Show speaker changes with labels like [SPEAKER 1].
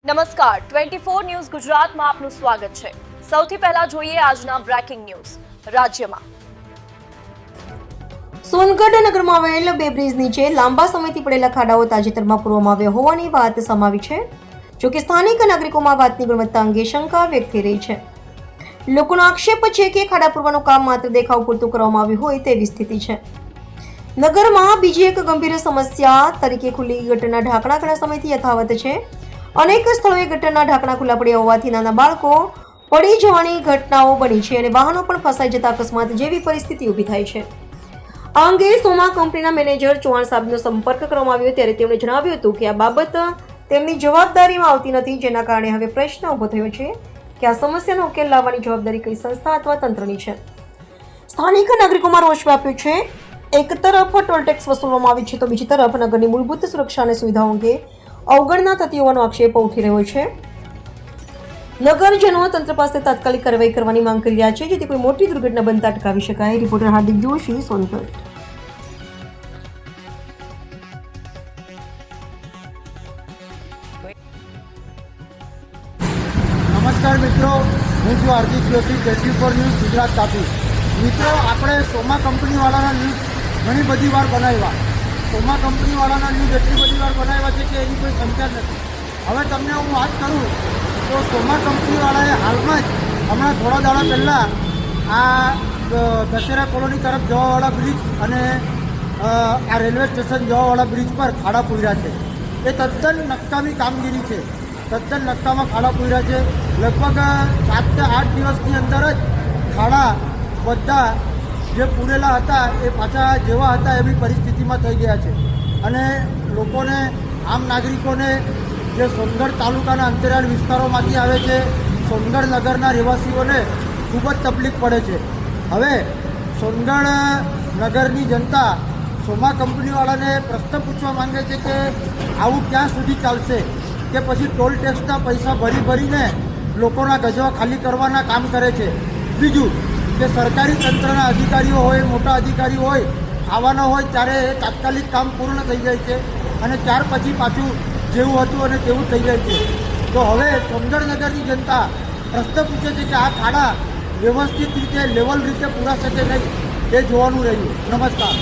[SPEAKER 1] નમસ્કાર 24 ન્યૂઝ ગુજરાતમાં આપનું સ્વાગત છે। સૌથી પહેલા જોઈએ આજના બ્રેકિંગ ન્યૂઝ। રાજ્યમાં
[SPEAKER 2] સોનગઢ નગરમાં આવેલ બે બ્રિજ નીચે લાંબા સમયથી પડેલા ખાડાઓ તાજેતરમાં પૂરવામાં આવ્યા હોવાની વાત સામે આવી છે। જો કે સ્થાનિક નાગરિકોમાં વાતની ગુણવત્તા અંગે શંકા વ્યક્ત થઈ રહી છે। લોકોનો આક્ષેપ છે કે ખાડા પૂરવાનું કામ માત્ર દેખાવ પૂરતું કરવામાં આવ્યું હોય તેવી સ્થિતિ છે। નગરમાં બીજી એક ગંભીર સમસ્યા તરીકે ખુલ્લી ગટરના ઢાંકણા ઘણા સમયથી યથાવત છે। અનેક સ્થળોએ ગટરના ઢાંકણા ખુલ્લા પડ્યા હોવાથી નાના બાળકો પડી જવાની ઘટનાઓ બની છે અને વાહનો પણ ફસાઈ જતા અકસ્માત જેવી પરિસ્થિતિ ઊભી થાય છે। આ અંગે સોમા કંપનીના મેનેજર ચૌહાણ સાહેબનો સંપર્ક કરવામાં આવ્યો ત્યારે તેમણે જણાવ્યું હતું કે આ બાબત તેમની જવાબદારીમાં આવતી નથી, જેના કારણે હવે પ્રશ્ન ઊભો થયો છે કે આ સમસ્યાનો ઉકેલ લાવવાની જવાબદારી કઈ સંસ્થા અથવા તંત્રની છે। સ્થાનિક નાગરિકોમાં રોષ વ્યાપ્યો છે। એક તરફ ટોલ ટેક્સ વસૂલવામાં આવે છે તો બીજી તરફ નગરની મૂળભૂત સુરક્ષા અને સુવિધાઓ અંગે અવગણના થતી હોવાનો આક્ષેપ ઉઠી રહ્યો છે। નગરજનો તંત્ર પાસે તાત્કાલિક કાર્યવાહી કરવાની માંગ કરી રહ્યા છે જેથી કોઈ મોટી દુર્ઘટના બનતા અટકાવી શકાય। રિપોર્ટર હાર્દિક જોશી, સોનગઢ।
[SPEAKER 3] નમસ્કાર મિત્રો, હું છું હાર્દિક જોશી, 24 ન્યૂઝ ગુજરાત તાપી। મિત્રો, આપણે સોમા કંપનીવાળાના ન્યૂઝ ઘણી બધી વાર બનાવ્યા। સોમા કંપનીવાળાના ન્યૂઝ એટલી બધી વાર બનાવ્યા છે કે એની કોઈ સંખ્યા જ નથી। હવે તમને હું વાત કરું તો સોમા કંપનીવાળાએ હાલમાં જ હમણાં થોડા દાડા પહેલાં આ દશેરા કોલોની તરફ જવાવાળા બ્રિજ અને આ રેલવે સ્ટેશન જવાવાળા બ્રિજ પર ખાડા પૂર્યા છે। એ તદ્દન નકામી કામગીરી છે। તદ્દન નકામા ખાડા પૂર્યા છે। લગભગ 7 થી 8 દિવસની અંદર જ ખાડા બધા જે પૂરેલા હતા એ પાછા જેવા હતા એવી પરિસ્થિતિમાં થઈ ગયા છે અને લોકોને, આમ નાગરિકોને જે સોનગઢ તાલુકાના અંતરિયાળ વિસ્તારોમાંથી આવે છે, સોનગઢ નગરના રહેવાસીઓને ખૂબ જ તકલીફ પડે છે। હવે સોનગઢ નગરની જનતા સોમા કંપનીવાળાને પ્રશ્ન પૂછવા માંગે છે કે આવું ક્યાં સુધી ચાલશે કે પછી ટોલ ટેક્સના પૈસા ભરીને લોકોના ગજવા ખાલી કરવાના કામ કરે છે। બીજું કે સરકારી તંત્રના અધિકારીઓ હોય, મોટા અધિકારીઓ હોય, આવવાના હોય ત્યારે તાત્કાલિક કામ પૂર્ણ થઈ જાય છે અને ત્યાર પછી પાછું જેવું હતું અને તેવું થઈ જાય છે। તો હવે સોનગઢ નગરની જનતા પ્રશ્ન પૂછે છે કે આ ખાડા વ્યવસ્થિત રીતે, લેવલ રીતે પૂરાશે કે નહીં, એ જોવાનું રહ્યું। નમસ્કાર।